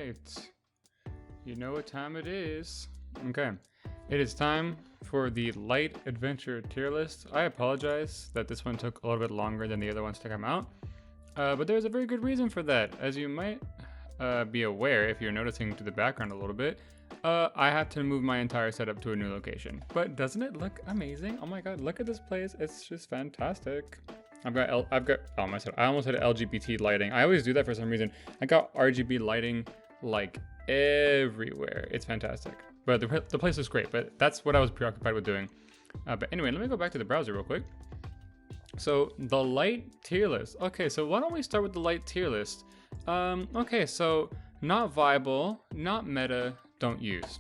right. You know what time it is. Okay. It is time for the light adventure tier list. I apologize that this one took a little bit longer than the other ones to come out. But there's a very good reason for that. As you might be aware if you're noticing to the background a little bit, I had to move my entire setup to a new location. But doesn't it look amazing? Oh my god, look at this place. It's just fantastic. I almost had LGBT lighting. I always do that for some reason. I got RGB lighting like everywhere. It's fantastic. But the place is great, but that's what I was preoccupied with doing. But anyway, let me go back to the browser real quick. So the light tier list. Okay, so why don't we start with the light tier list? Okay, so not viable, not meta, don't use.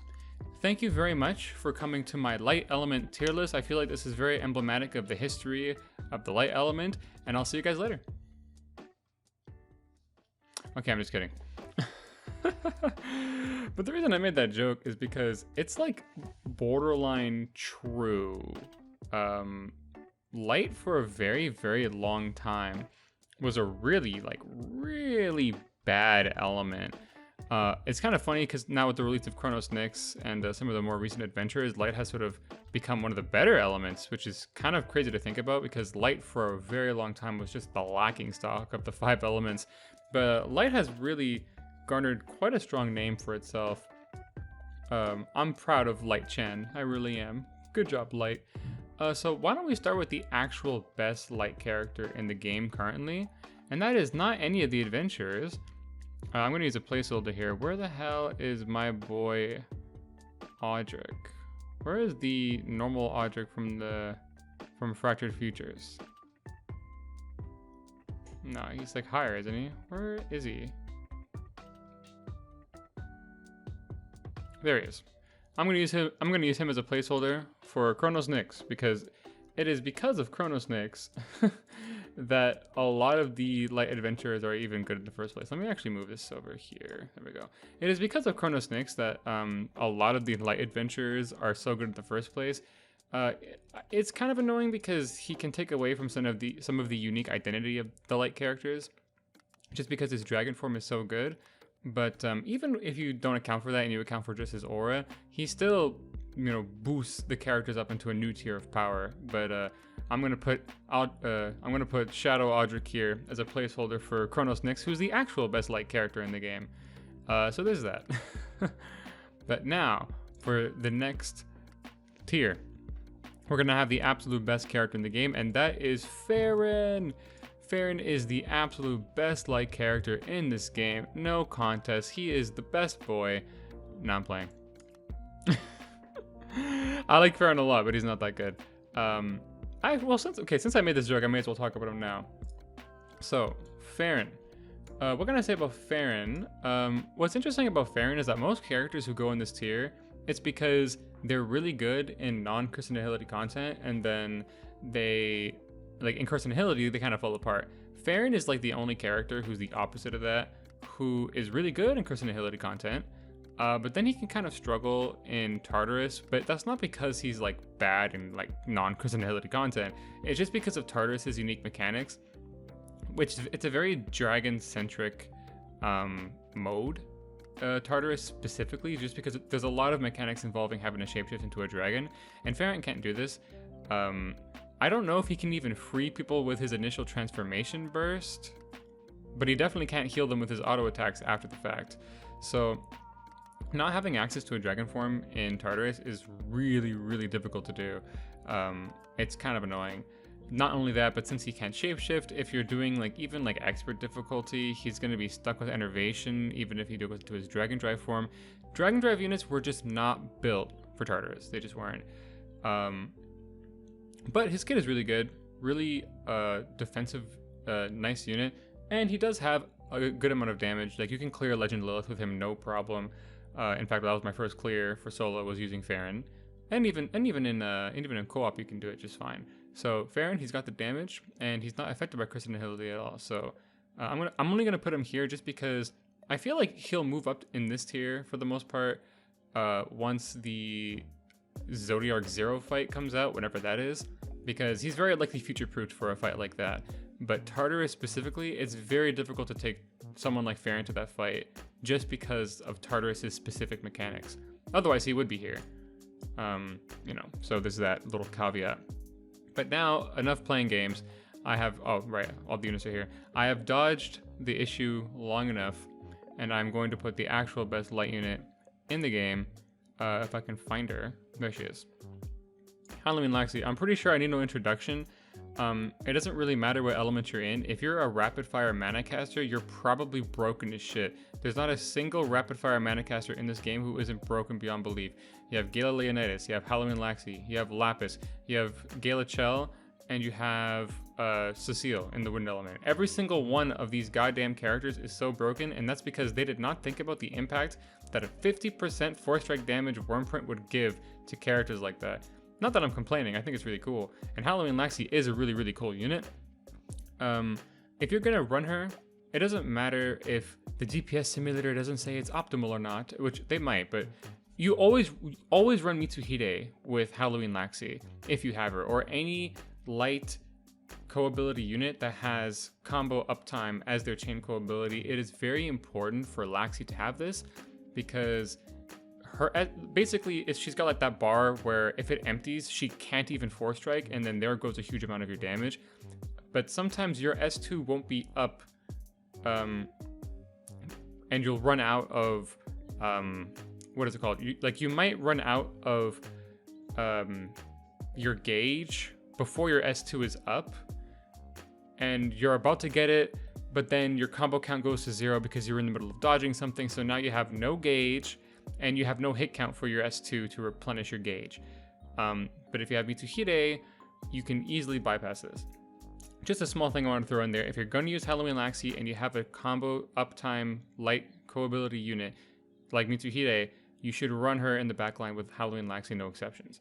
Thank you very much for coming to my light element tier list. I feel like this is very emblematic of the history of the light element, and I'll see you guys later. Okay, I'm just kidding. But the reason I made that joke is because it's like borderline true. Light for a very, very long time was a really bad element. It's kind of funny because now with the release of Chronos Nyx and some of the more recent adventures, light has sort of become one of the better elements, which is kind of crazy to think about because light for a very long time was just the lacking stock of the 5 elements. But light has really garnered quite a strong name for itself. I'm proud of Light Chen, I really am. Good job, Light. So why don't we start with the actual best light character in the game currently, and that is not any of the adventures. I'm gonna use a placeholder here. Where the hell is my boy Audric? Where is the normal Audric from Fractured Futures? No, he's like higher, isn't he? Where is he? There he is. I'm gonna use him as a placeholder for Chronos Nyx because it is because of Chronos Nyx that a lot of the light adventures are even good in the first place. Let me actually move this over here. There we go. It is because of Chronos Nyx that a lot of the light adventures are so good in the first place. It's kind of annoying because he can take away from some of the unique identity of the light characters, just because his dragon form is so good. But even if you don't account for that and you account for just his aura, he still, boosts the characters up into a new tier of power. But I'm gonna put Shadow Audric here as a placeholder for Chronos Nyx, who's the actual best light character in the game. So there's that. But now for the next tier, we're gonna have the absolute best character in the game, and that is Farren. Farren is the absolute best light character in this game. No contest. He is the best boy. No, I'm playing. I like Farren a lot, but he's not that good. Since I made this joke, I may as well talk about him now. So, Farren. What can I say about Farren? What's interesting about Farren is that most characters who go in this tier, it's because they're really good in non-Christian Nihility content, and then in Christian Nihility, they kind of fall apart. Farren is like the only character who's the opposite of that, who is really good in Christian Nihility content, but then he can kind of struggle in Tartarus, but that's not because he's like bad in like non-Christian Nihility content. It's just because of Tartarus's unique mechanics, which it's a very dragon-centric mode. Tartarus specifically, just because there's a lot of mechanics involving having to shapeshift into a dragon, and Farren can't do this. I don't know if he can even free people with his initial transformation burst, but he definitely can't heal them with his auto attacks after the fact. So not having access to a dragon form in Tartarus is really, really difficult to do. It's kind of annoying. Not only that, but since he can't shapeshift, if you're doing even expert difficulty, he's going to be stuck with enervation even if he goes to his dragon drive form. Dragon drive units were just not built for Tartarus. They just weren't. But his kit is really good, really defensive, nice unit, and he does have a good amount of damage. Like, you can clear Legend Lilith with him no problem. In fact, that was my first clear for solo, was using Farren, and even in co-op you can do it just fine. So Farren, he's got the damage, and he's not affected by Christian Nihility at all. So I'm only gonna put him here just because I feel like he'll move up in this tier for the most part once the Zodiac Zero fight comes out, whenever that is, because he's very likely future-proofed for a fight like that. but Tartarus specifically, it's very difficult to take someone like Farren to that fight just because of Tartarus's specific mechanics. Otherwise, he would be here. You know, so there's that little caveat. But now, enough playing games. I have, oh, right, all the units are here. I have dodged the issue long enough, and I'm going to put the actual best light unit in the game, if I can find her. There she is. Halloween Laxi. I'm pretty sure I need no introduction. It doesn't really matter what element you're in. If you're a rapid fire mana caster, you're probably broken as shit. There's not a single rapid fire mana caster in this game who isn't broken beyond belief. You have Gala Leonidas, you have Halloween Laxi, you have Lapis, you have Gala Chell, and you have Cecile in the wind element. Every single one of these goddamn characters is so broken, and that's because they did not think about the impact that a 50% 4-strike damage Wormprint would give to characters like that. Not that I'm complaining, I think it's really cool. And Halloween Laxi is a really, really cool unit. If you're gonna run her, it doesn't matter if the DPS simulator doesn't say it's optimal or not, which they might, but you always run Mitsuhide with Halloween Laxi if you have her, or any light co-ability unit that has combo uptime as their chain co-ability. It is very important for Laxi to have this because her basically if she's got like that bar where if it empties she can't even 4-strike, and then there goes a huge amount of your damage. But sometimes your S2 won't be up, and you'll run out of what is it called? You might run out of your gauge before your S2 is up, and you're about to get it, but then your combo count goes to 0 because you're in the middle of dodging something. So now you have no gauge and you have no hit count for your S2 to replenish your gauge. But if you have Mitsuhide, you can easily bypass this. Just a small thing I want to throw in there. If you're going to use Halloween Laxi and you have a combo uptime light co-ability unit like Mitsuhide, you should run her in the backline with Halloween Laxi, no exceptions.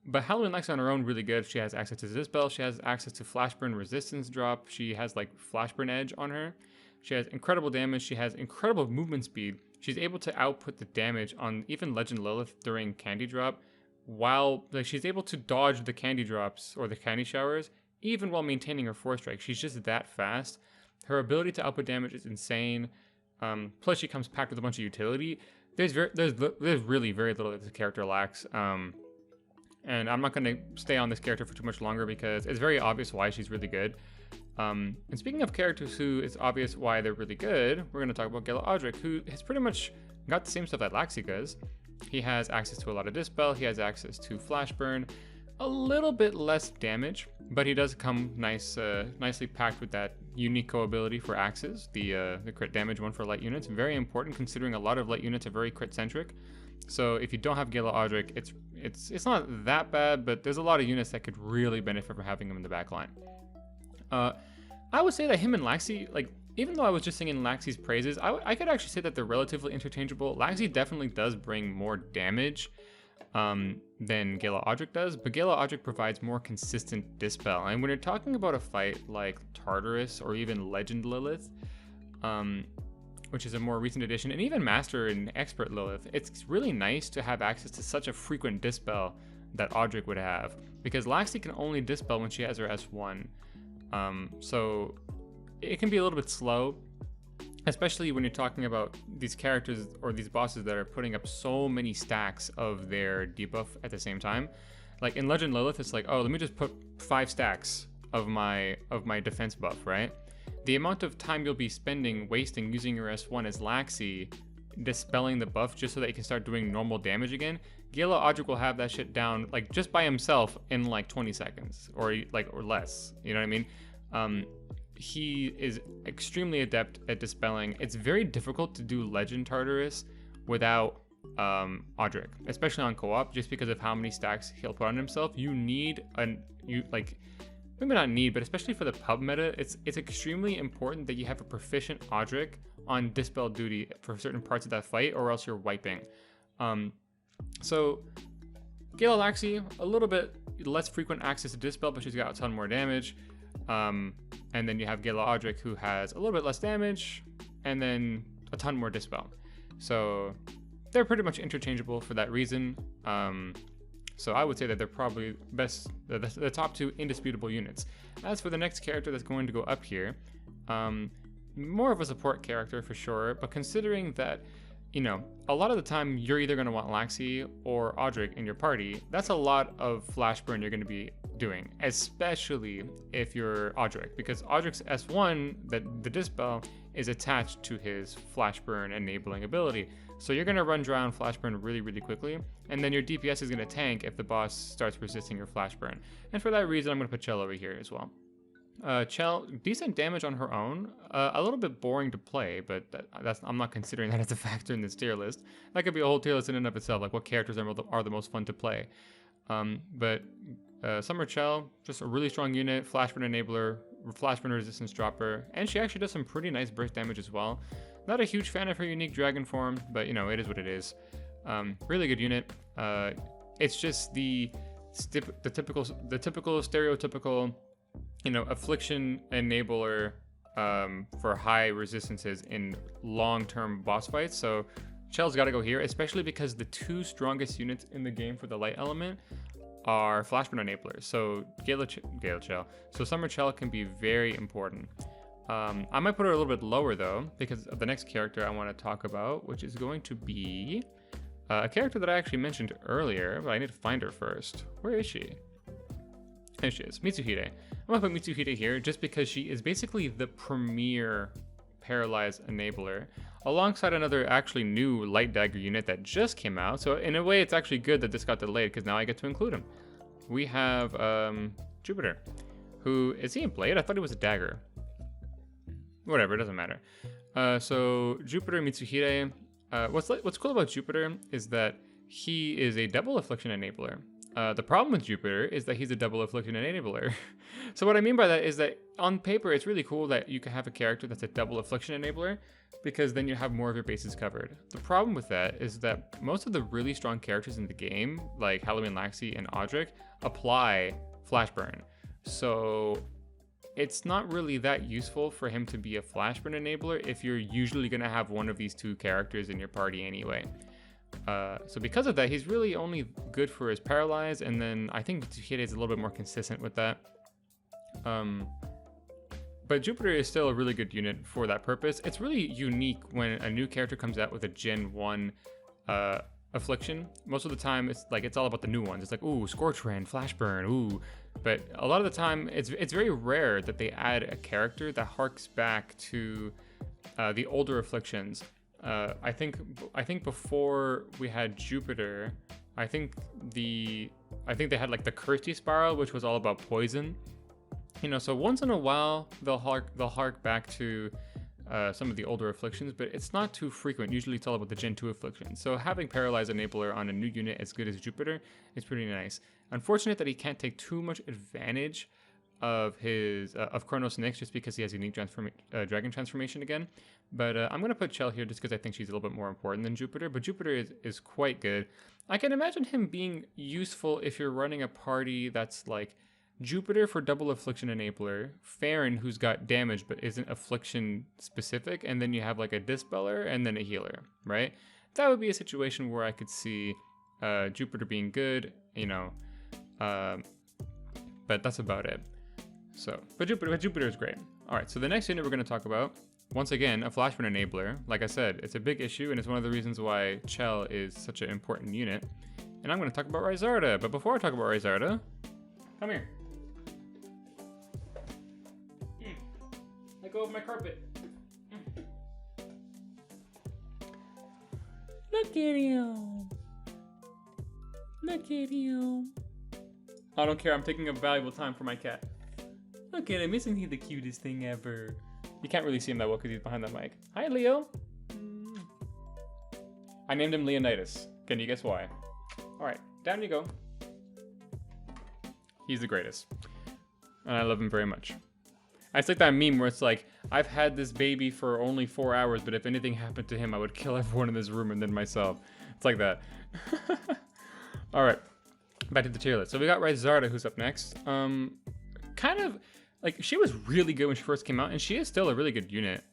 But Halloween Laxi on her own really good. She has access to Dispel, she has access to Flashburn resistance drop, she has like Flashburn edge on her. She has incredible damage, she has incredible movement speed. She's able to output the damage on even Legend Lilith during candy drop, while like she's able to dodge the candy drops or the candy showers even while maintaining her 4-strike. She's just that fast. Her ability to output damage is insane. Plus she comes packed with a bunch of utility. There's really very little that this character lacks. And I'm not going to stay on this character for too much longer because it's very obvious why she's really good. And speaking of characters who it's obvious why they're really good, we're going to talk about Gala Audric, who has pretty much got the same stuff that Laxi does. He has access to a lot of Dispel, he has access to Flashburn, a little bit less damage, but he does come nicely packed with that unique ability for axes, the crit damage one for light units. Very important considering a lot of light units are very crit centric. So if you don't have Gala Audric, it's not that bad, but there's a lot of units that could really benefit from having him in the backline. I would say that him and Laxi, like, even though I was just singing Laxi's praises, I could actually say that they're relatively interchangeable. Laxi definitely does bring more damage than Gala Audric does, but Gala Audric provides more consistent Dispel. And when you're talking about a fight like Tartarus or even Legend Lilith, which is a more recent addition, and even Master and Expert Lilith, it's really nice to have access to such a frequent Dispel that Audric would have, because Laxi can only Dispel when she has her S1. So it can be a little bit slow, especially when you're talking about these characters or these bosses that are putting up so many stacks of their debuff at the same time. Like in Legend Lilith, it's like, oh, let me just put 5 stacks of my defense buff, right? The amount of time you'll be wasting using your S1 as Laxi, dispelling the buff just so that you can start doing normal damage again. Gala Audric will have that shit down like just by himself in like 20 seconds or less. You know what I mean? He is extremely adept at dispelling. It's very difficult to do Legend Tartarus without Audric, especially on co-op, just because of how many stacks he'll put on himself. You need maybe not need, but especially for the pub meta, it's extremely important that you have a proficient Audric on Dispel duty for certain parts of that fight, or else you're wiping. So Gala Laxi, a little bit less frequent access to Dispel, but she's got a ton more damage. And then you have Gala Audric, who has a little bit less damage, and then a ton more Dispel. So they're pretty much interchangeable for that reason. So I would say that they're probably the top 2 indisputable units. As for the next character that's going to go up here, more of a support character for sure, but considering that, you know, a lot of the time you're either going to want Laxi or Audric in your party, that's a lot of flash burn you're going to be doing, especially if you're Audric, because Audric's S1, the Dispel, is attached to his flash burn enabling ability. So you're going to run dry on flash burn really, really quickly, and then your DPS is going to tank if the boss starts resisting your flash burn. And for that reason, I'm going to put Chell over here as well. Chell, decent damage on her own, a little bit boring to play, but I'm not considering that as a factor in this tier list. That could be a whole tier list in and of itself, like what characters are the most fun to play. But Summer Chell, just a really strong unit, flash burn enabler, flash burn resistance dropper, and she actually does some pretty nice burst damage as well. Not a huge fan of her unique dragon form, but you know, it is what it is. Really good unit. It's just the typical stereotypical, you know, affliction enabler for high resistances in long-term boss fights. So Chell's got to go here, especially because the 2 strongest units in the game for the light element are flashburn enablers. So Gala Chell. So Summer Chell can be very important. I might put her a little bit lower though, because of the next character I want to talk about, which is going to be a character that I actually mentioned earlier, but I need to find her first. Where is she? There she is, Mitsuhide. I'm gonna put Mitsuhide here just because she is basically the premier paralyze enabler, alongside another actually new light dagger unit that just came out. So in a way, it's actually good that this got delayed because now I get to include him. We have Jupiter, who is he in blade? I thought he was a dagger. Whatever, it doesn't matter. So Jupiter, Mitsuhide. What's cool about Jupiter is that he is a double affliction enabler. The problem with Jupiter is that he's a double affliction enabler. So what I mean by that is that on paper, it's really cool that you can have a character that's a double affliction enabler, because then you have more of your bases covered. The problem with that is that most of the really strong characters in the game, like Halloween Laxi and Audric, apply flash burn. So it's not really that useful for him to be a flash burn enabler if you're usually going to have one of these 2 characters in your party anyway. So because of that, he's really only good for his paralyze, and then I think Mitsuhide is a little bit more consistent with that. But Jupiter is still a really good unit for that purpose. It's really unique when a new character comes out with a Gen 1 affliction. Most of the time, it's all about the new ones. It's like, ooh, Scorch Rend, Flash Burn, ooh. But a lot of the time, it's very rare that they add a character that harks back to the older afflictions. I think before we had Jupiter, I think they had like the Cursey Spiral, which was all about poison. You know, so once in a while they'll hark back to some of the older afflictions, but it's not too frequent. Usually it's all about the Gen 2 afflictions. So having Paralyze Enabler on a new unit as good as Jupiter is pretty nice. Unfortunate that he can't take too much advantage of his of Chronos Nyx just because he has unique dragon transformation again. But I'm going to put Chell here just because I think she's a little bit more important than Jupiter. But Jupiter is quite good. I can imagine him being useful if you're running a party that's like Jupiter for double affliction enabler, Farren who's got damage but isn't affliction specific, and then you have like a dispeller and then a healer, right? That would be a situation where I could see Jupiter being good, you know, but that's about it. So, but Jupiter is great. All right, so the next unit we're going to talk about, once again, a flashburn enabler. Like I said, it's a big issue, and it's one of the reasons why Chell is such an important unit. And I'm going to talk about Ryzarda. But before I talk about Ryzarda, come here. Let go of my carpet. Look at him. Look at him. I don't care. I'm taking a valuable time for my cat. Look at him. Isn't he the cutest thing ever? You can't really see him that well because he's behind that mic. Hi, Leo. I named him Leonidas. Can you guess why? All right, down you go. He's the greatest. And I love him very much. It's like that meme where it's like, I've had this baby for only 4 hours, but if anything happened to him, I would kill everyone in this room and then myself. It's like that. All right, back to the tier list. So we got Ryzarda, who's up next. Kind of, like, she was really good when she first came out, and she is still a really good unit.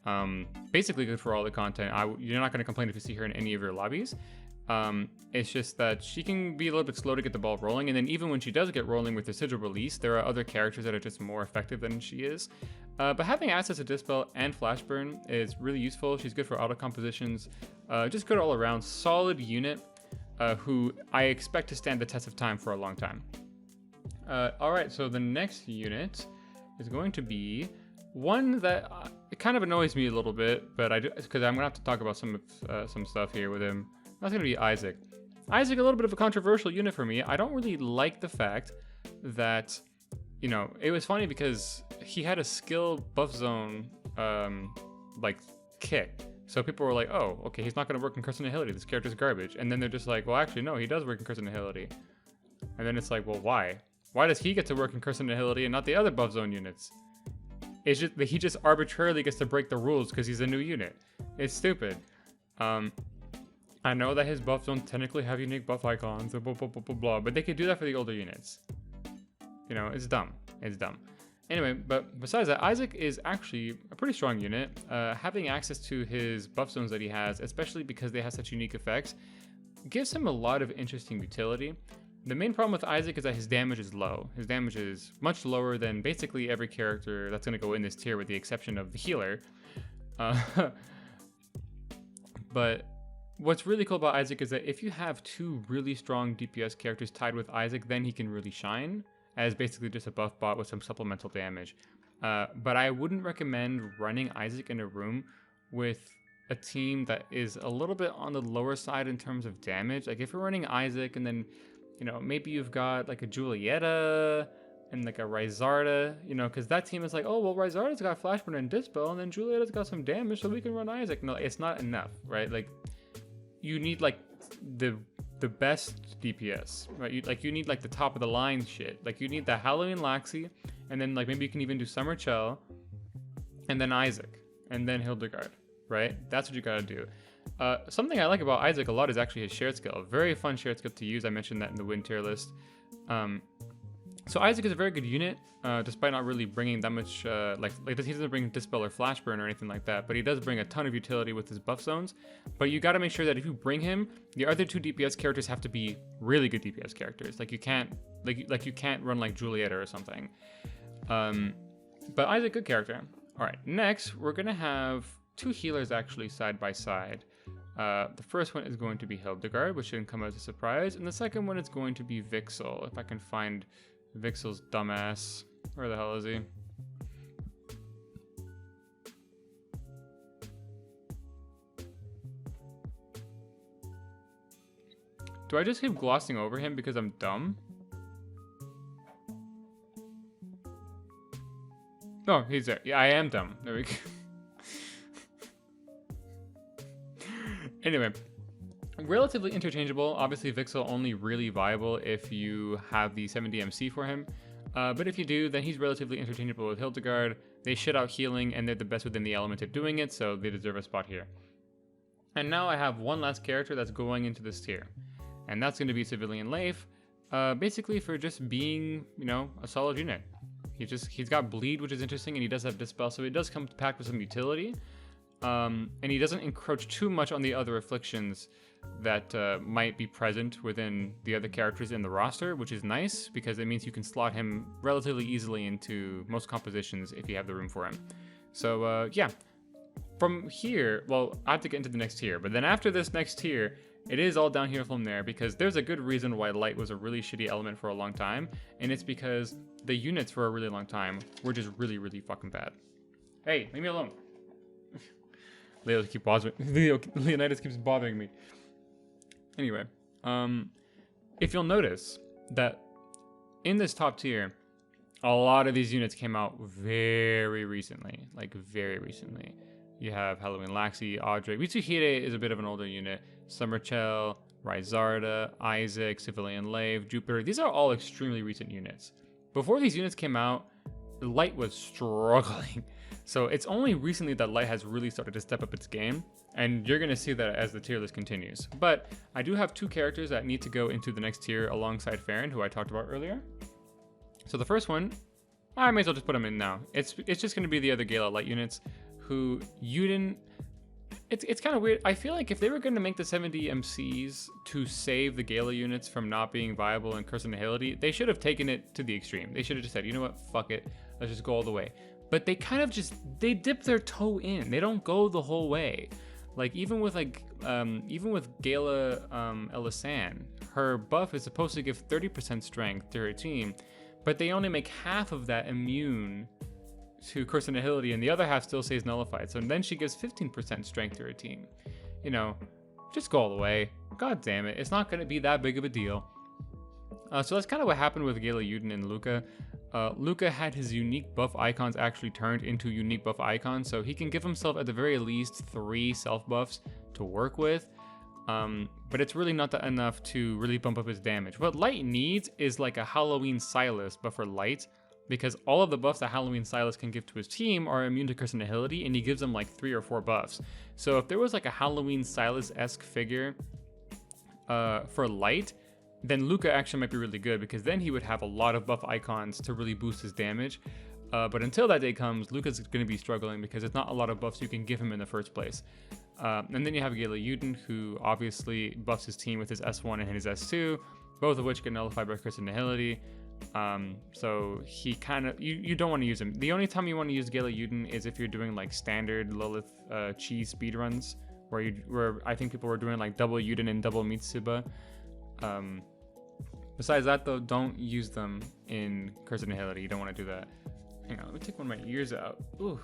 Basically good for all the content. You're not going to complain if you see her in any of your lobbies. It's just that she can be a little bit slow to get the ball rolling, and then even when she does get rolling with residual release, there are other characters that are just more effective than she is. But having access to Dispel and Flash Burn is really useful. She's good for auto compositions, just good all around. Solid unit who I expect to stand the test of time for a long time. Alright, so the next unit is going to be one that it kind of annoys me a little bit, but because I'm going to have to talk about some stuff here with him. That's going to be Isaac. Isaac, a little bit of a controversial unit for me. I don't really like the fact that, you know, it was funny because he had a skill buff zone, like, kick. So people were like, oh, okay, he's not going to work in Curse Annihility. This character's garbage. And then they're just like, well, actually, no, he does work in Curse Annihility. And then it's like, well, why? Why does he get to work in Curse Annihility and not the other buff zone units? It's just that he just arbitrarily gets to break the rules because he's a new unit. It's stupid. I know that his buff zones technically have unique buff icons, blah, blah, blah, blah, blah, but they could do that for the older units. You know, it's dumb. It's dumb. Anyway, but besides that, Isaac is actually a pretty strong unit. Having access to his buff zones that he has, especially because they have such unique effects, gives him a lot of interesting utility. The main problem with Isaac is that his damage is low. His damage is much lower than basically every character that's going to go in this tier with the exception of the healer. But what's really cool about Isaac is that if you have two really strong DPS characters tied with Isaac, then he can really shine as basically just a buff bot with some supplemental damage. But I wouldn't recommend running Isaac in a room with a team that is a little bit on the lower side in terms of damage. Like if you're running Isaac and then, you know, maybe you've got like a Julieta and like a Ryzarda, you know, because that team is like, oh, well, Ryzarda's got Flash Burn and Dispel, and then Julieta's got some damage, so we can run Isaac. No, it's not enough, right? Like, you need like the best DPS, right? You need like the top of the line shit. Like you need the Halloween Laxi, and then like maybe you can even do Summer Chell, and then Isaac, and then Hildegard, right? That's what you gotta do. Something I like about Isaac a lot is actually his shared skill. Very fun shared skill to use. I mentioned that in the win tier list. So Isaac is a very good unit, despite not really bringing that much, like he doesn't bring Dispel or Flash Burn or anything like that, but he does bring a ton of utility with his buff zones. But you gotta make sure that if you bring him, the other two DPS characters have to be really good DPS characters. Like you can't, you can't run like Julieta or something. But Isaac, good character. All right, next we're gonna have two healers actually side by side. The first one is going to be Hildegard, which shouldn't come as a surprise, and the second one is going to be Vixel, if I can find Vixel's dumbass. Where the hell is he? Do I just keep glossing over him because I'm dumb? Oh, he's there. Yeah, I am dumb. There we go. Anyway, relatively interchangeable. Obviously, Vixel only really viable if you have the 70 MC for him. But if you do, then he's relatively interchangeable with Hildegard. They shit out healing, and they're the best within the element of doing it, so they deserve a spot here. And now I have one last character that's going into this tier, and that's going to be Civilian Leif, basically for just being, you know, a solid unit. He's got Bleed, which is interesting, and he does have Dispel, so it does come packed with some utility. And he doesn't encroach too much on the other afflictions that might be present within the other characters in the roster, which is nice because it means you can slot him relatively easily into most compositions if you have the room for him. So yeah, from here, well, I have to get into the next tier, but then after this next tier, it is all downhill from there because there's a good reason why Light was a really shitty element for a long time, and it's because the units for a really long time were just really, really fucking bad. Hey, leave me alone. Leonidas keeps bothering me. Anyway, if you'll notice that in this top tier, a lot of these units came out very recently, like very recently. You have Halloween Laxi, Audric. Mitsuhide is a bit of an older unit. Summer Chell, Ryzarda, Isaac, Civilian Leif, Jupiter. These are all extremely recent units. Before these units came out, Light was struggling. So it's only recently that Light has really started to step up its game, and you're going to see that as the tier list continues. But I do have two characters that need to go into the next tier alongside Farren, who I talked about earlier. So the first one, I may as well just put him in now. It's just going to be the other Gala Light units, who Euden it's kind of weird. I feel like if they were going to make the 70 MCs to save the Gala units from not being viable in Curse of Nihility, they should have taken it to the extreme. They should have just said, you know what, fuck it, let's just go all the way. But they kind of just, they dip their toe in. They don't go the whole way. Like even with Gala Elisan, her buff is supposed to give 30% strength to her team, but they only make half of that immune to Curse of Nihility, and the other half still stays nullified. So then she gives 15% strength to her team. You know, just go all the way. God damn it, it's not going to be that big of a deal. So that's kind of what happened with Gala Euden and Luca. Luca had his unique buff icons actually turned into unique buff icons, so he can give himself at the very least 3 self buffs to work with. But it's really not that enough to really bump up his damage. What Light needs is like a Halloween Silas, but for Light, because all of the buffs that Halloween Silas can give to his team are immune to Curse of Nihility, and he gives them like 3 or 4 buffs. So if there was like a Halloween Silas-esque figure for Light, then Luca actually might be really good, because then he would have a lot of buff icons to really boost his damage. But until that day comes, Luca's going to be struggling because there's not a lot of buffs you can give him in the first place. And then you have Gala Euden, who obviously buffs his team with his S1 and his S2, both of which get nullified by Curse of Nihility. So he kind of, you don't want to use him. The only time you want to use Gala Euden is if you're doing like standard Lilith cheese speedruns, where I think people were doing like double Euden and double Mitsuba. Besides that though, don't use them in Curse of Nihility. You don't want to do that. Hang on, let me take one of my ears out. Ooh.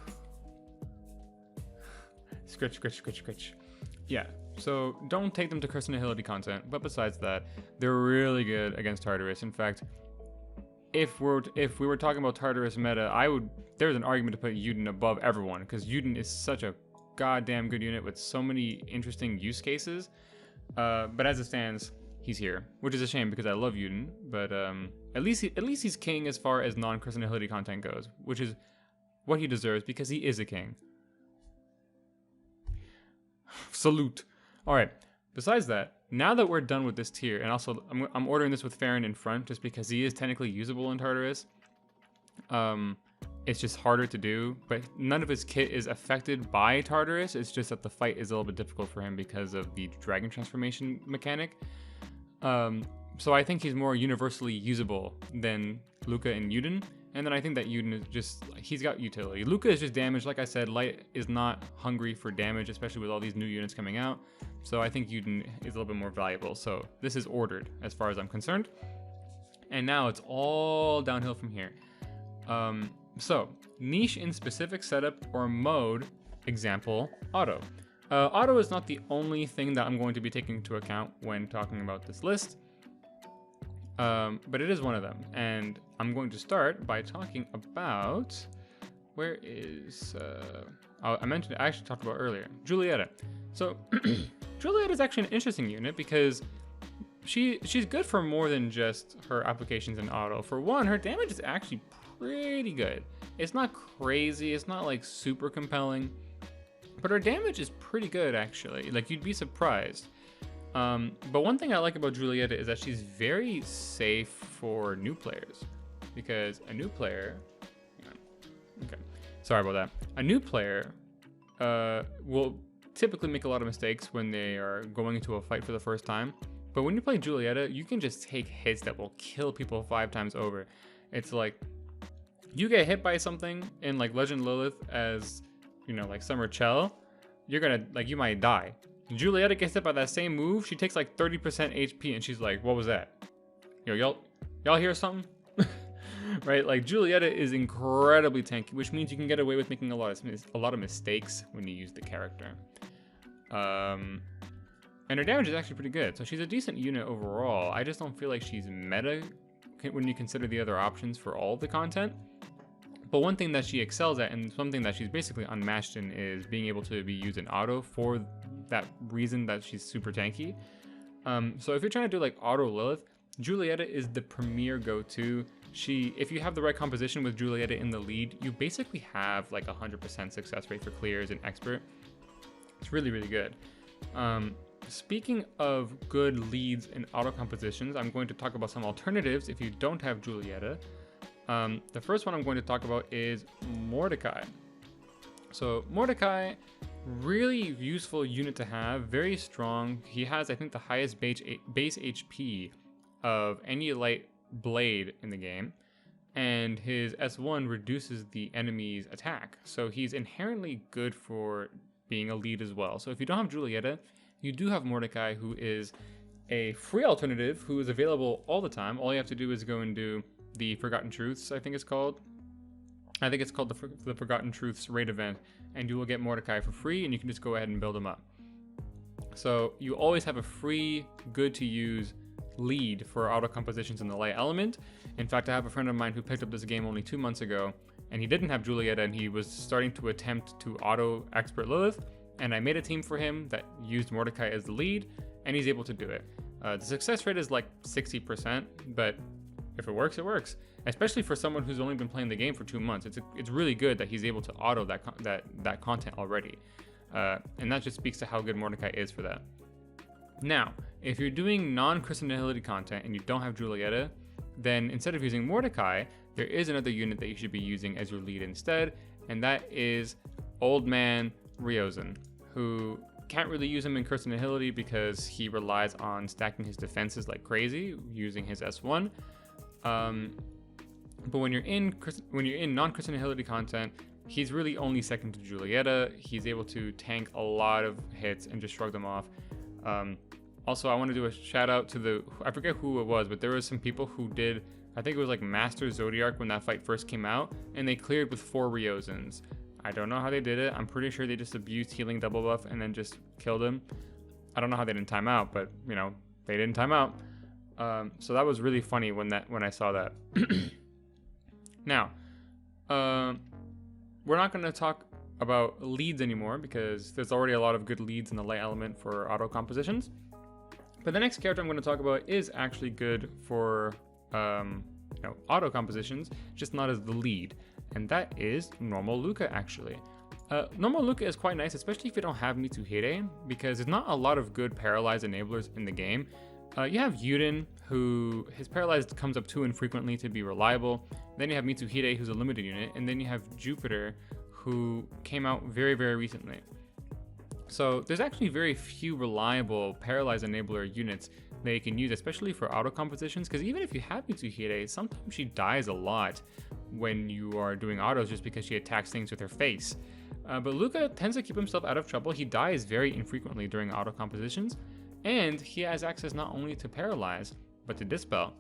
Scratch, scratch, scratch, scratch. Yeah, so don't take them to Curse of Nihility content, but besides that, they're really good against Tartarus. In fact, if we were talking about Tartarus meta, there's an argument to put Euden above everyone, because Euden is such a goddamn good unit with so many interesting use cases. But as it stands, he's here, which is a shame because I love Euden, but at least he's king as far as non-Curse of Nihility content goes, which is what he deserves because he is a king. Salute. All right. Besides that, now that we're done with this tier, and also I'm ordering this with Farren in front just because he is technically usable in Tartarus. It's just harder to do, but none of his kit is affected by Tartarus. It's just that the fight is a little bit difficult for him because of the dragon transformation mechanic. So I think he's more universally usable than Luca and Euden. And then I think that Euden is just, he's got utility. Luca is just damage. Like I said, Light is not hungry for damage, especially with all these new units coming out. So I think Euden is a little bit more valuable. So this is ordered as far as I'm concerned. And now it's all downhill from here. So niche in specific setup or mode, example, auto. Auto is not the only thing that I'm going to be taking into account when talking about this list. But it is one of them, and I'm going to start by talking about, where is, I mentioned, I actually talked about earlier, Julieta. So, Julieta is actually an interesting unit because she's good for more than just her applications in auto. For one, her damage is actually pretty good. It's not crazy, it's not like super compelling, but her damage is pretty good actually, like you'd be surprised. But one thing I like about Julieta is that she's very safe for new players, because a new player, okay, sorry about that. A new player will typically make a lot of mistakes when they are going into a fight for the first time. But when you play Julieta, you can just take hits that will kill people 5 times over. It's like, you get hit by something in like Legend Lilith as, you know, like Summer Chell, you're gonna, like, you might die. Julieta gets hit by that same move, she takes like 30% HP and she's like, what was that? Yo, y'all hear something? Right? Like Julieta is incredibly tanky, which means you can get away with making a lot of mistakes when you use the character. And her damage is actually pretty good, so she's a decent unit overall. I just don't feel like she's meta when you consider the other options for all the content. But one thing that she excels at, and something that she's basically unmatched in, is being able to be used in auto for that reason that she's super tanky. So if you're trying to do like auto Lilith, Julieta is the premier go-to. If you have the right composition with Julieta in the lead, you basically have like 100% success rate for clears and expert. It's really, really good. Speaking of good leads in auto compositions, I'm going to talk about some alternatives if you don't have Julieta. The first one I'm going to talk about is Mordecai. So Mordecai Really useful unit to have, very strong. He has, I think, the highest base HP of any light blade in the game, and his S1 reduces the enemy's attack, so he's inherently good for being a lead as well. So if you don't have Julieta, you do have Mordecai, who is a free alternative, who is available all the time. All you have to do is go and do the Forgotten Truths, I think it's called. I think it's called the Forgotten Truths raid event, and you will get Mordecai for free, and you can just go ahead and build him up. So you always have a free, good to use lead for auto compositions in the light element. In fact, I have a friend of mine who picked up this game only 2 months ago, and he didn't have Julieta, and he was starting to attempt to auto expert Lilith, and I made a team for him that used Mordecai as the lead, and he's able to do it. The success rate is like 60%, but if it works, it works. Especially for someone who's only been playing the game for 2 months, it's really good that he's able to auto that content already, and that just speaks to how good Mordecai is for that. Now, if you're doing non-Crystal Nihility content and you don't have Julieta, then instead of using Mordecai, there is another unit that you should be using as your lead instead, and that is Old Man Ryzarda, who can't really use him in Crystal Nihility because he relies on stacking his defenses like crazy using his S1. But when you're in non-Crystal Nihility content, he's really only second to Julieta. He's able to tank a lot of hits and just shrug them off. Also, I want to do a shout out to I forget who it was, but there was some people who did, I think it was like Master Zodiac when that fight first came out, and they cleared with 4 Ryozans. I don't know how they did it. I'm pretty sure they just abused healing double buff and then just killed him. I don't know how they didn't time out, but you know, they didn't time out. So that was really funny when I saw that. Now, we're not going to talk about leads anymore because there's already a lot of good leads in the light element for auto compositions. But the next character I'm going to talk about is actually good for auto compositions, just not as the lead, and that is normal Luca actually. Normal Luca is quite nice, especially if you don't have Mitsuhide, because there's not a lot of good paralyzed enablers in the game. You have Euden, who his paralyzed comes up too infrequently to be reliable. Then you have Mitsuhide, who's a limited unit, and then you have Jupiter, who came out very, very recently. So there's actually very few reliable paralyzed enabler units that you can use, especially for auto compositions, because even if you have Mitsuhide, sometimes she dies a lot when you are doing autos just because she attacks things with her face. But Luca tends to keep himself out of trouble. He dies very infrequently during auto compositions, and he has access not only to paralyze, but to dispel.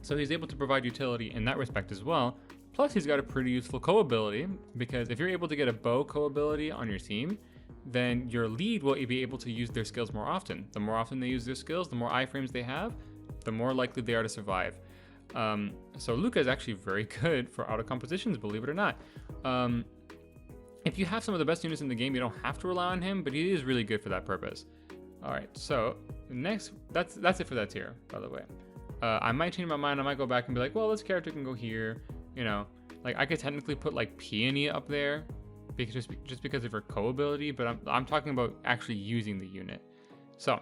So he's able to provide utility in that respect as well. Plus he's got a pretty useful co-ability, because if you're able to get a bow co-ability on your team, then your lead will be able to use their skills more often. The more often they use their skills, the more iframes they have, the more likely they are to survive. So Luca is actually very good for auto compositions, believe it or not. If you have some of the best units in the game, you don't have to rely on him, but he is really good for that purpose. Alright, so next, that's it for that tier, by the way. I might change my mind. I might go back and be like, well, this character can go here. You know, like I could technically put like Peony up there, because just because of her co-ability, but I'm talking about actually using the unit. So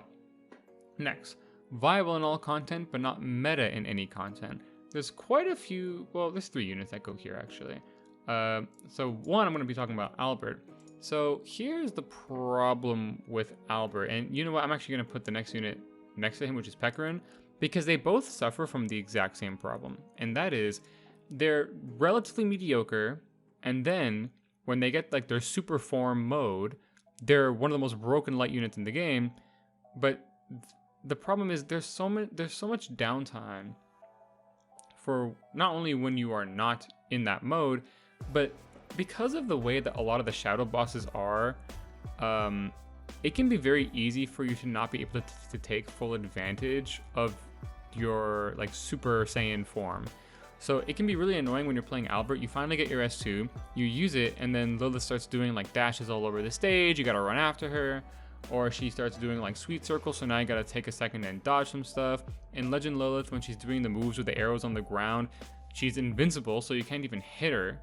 next, viable in all content, but not meta in any content. There's quite a few. Well, there's 3 units that go here actually. So one, I'm going to be talking about Albert. So here's the problem with Albert, and you know what? I'm actually going to put the next unit next to him, which is Pecorin, because they both suffer from the exact same problem, and that is they're relatively mediocre, and then when they get like their super form mode, they're one of the most broken light units in the game. But the problem is there's so much downtime for not only when you are not in that mode, but because of the way that a lot of the shadow bosses are, it can be very easy for you to not be able to take full advantage of your like Super Saiyan form. So it can be really annoying when you're playing Albert. You finally get your S2, you use it, and then Lilith starts doing like dashes all over the stage. You gotta run after her, or she starts doing like sweet circles. So now you gotta take a second and dodge some stuff. In Legend Lilith, when she's doing the moves with the arrows on the ground, she's invincible, so you can't even hit her,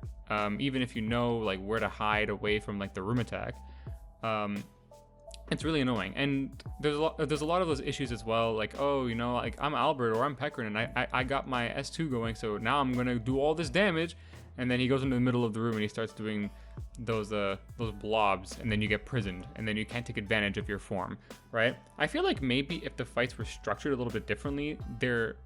even if you know like where to hide away from like the room attack. It's really annoying, and there's a lot of those issues as well. Like, oh, you know, like I'm Albert or I'm Pecorin, and I got my S2 going, so now I'm gonna do all this damage, and then he goes into the middle of the room and he starts doing those blobs, and then you get prisoned, and then you can't take advantage of your form, right? I feel like maybe if the fights were structured a little bit differently, their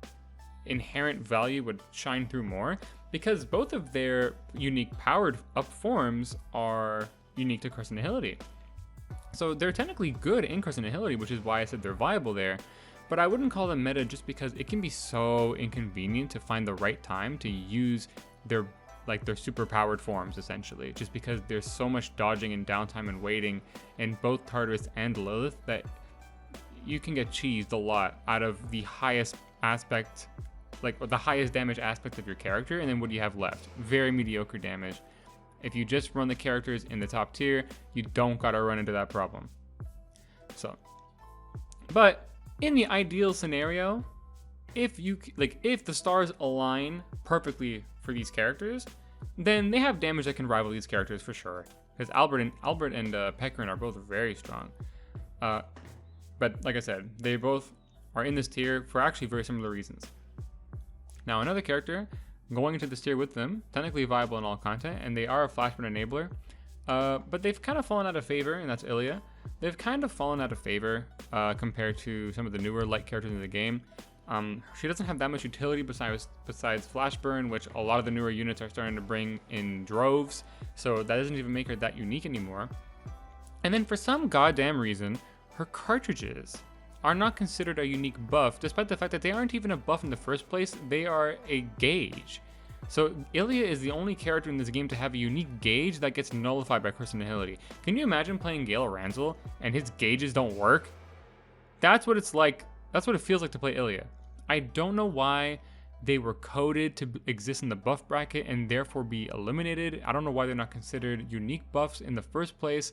inherent value would shine through more, because both of their unique powered up forms are unique to Curse and Nihility. So they're technically good in Curse and Nihility, which is why I said they're viable there. But I wouldn't call them meta just because it can be so inconvenient to find the right time to use their super powered forms, essentially, just because there's so much dodging and downtime and waiting in both Tartarus and Lilith that you can get cheesed a lot out of the highest aspect, like the highest damage aspect of your character, and then what do you have left? Very mediocre damage. If you just run the characters in the top tier, you don't gotta run into that problem. So, but in the ideal scenario, if the stars align perfectly for these characters, then they have damage that can rival these characters for sure. Because Albert and Peckrin are both very strong. But like I said, they both are in this tier for actually very similar reasons. Now another character going into this tier with them, technically viable in all content, and they are a flashburn enabler, but they've kind of fallen out of favor, and that's Ilya. They've kind of fallen out of favor compared to some of the newer light characters in the game. She doesn't have that much utility besides flashburn, which a lot of the newer units are starting to bring in droves, so that doesn't even make her that unique anymore. And then for some goddamn reason, her cartridges are not considered a unique buff, despite the fact that they aren't even a buff in the first place. They are a gauge. So Ilya is the only character in this game to have a unique gauge that gets nullified by Curse and Nihility. Can you imagine playing Gala Audric and his gauges don't work? That's what it's like. That's what it feels like to play Ilya. I don't know why they were coded to exist in the buff bracket and therefore be eliminated. I don't know why they're not considered unique buffs in the first place.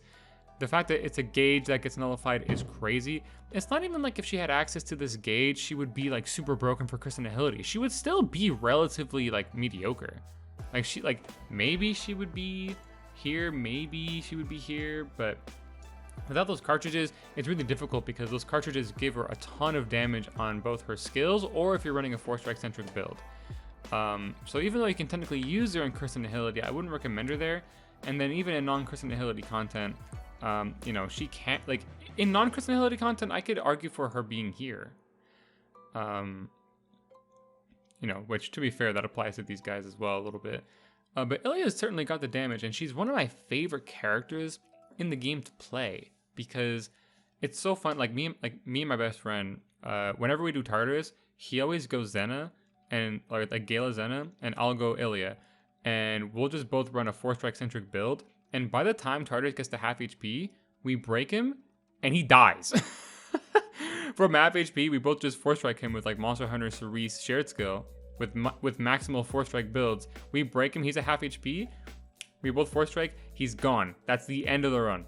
The fact that it's a gauge that gets nullified is crazy. It's not even like if she had access to this gauge, she would be like super broken for Curse and Nihility. She would still be relatively like mediocre. Maybe she would be here, maybe she would be here, but without those cartridges, it's really difficult because those cartridges give her a ton of damage on both her skills or if you're running a 4-strike centric build. So even though you can technically use her in Curse and Nihility, I wouldn't recommend her there. And then even in non-Curse and Nihility content, she can't, in non-Curse and Nihility content, I could argue for her being here. Which, to be fair, that applies to these guys as well a little bit. But Ilya's certainly got the damage, and she's one of my favorite characters in the game to play because it's so fun. Me and my best friend, whenever we do Tartarus, he always goes Zena and like Gala Zena, and I'll go Ilya, and we'll just both run a 4-strike centric build. And by the time Tartarus gets to half HP, we break him and he dies. From half HP, we both just 4-strike him with like Monster Hunter Cerise shared skill with maximal 4-strike builds. We break him, he's at half HP. We both 4-strike, he's gone. That's the end of the run.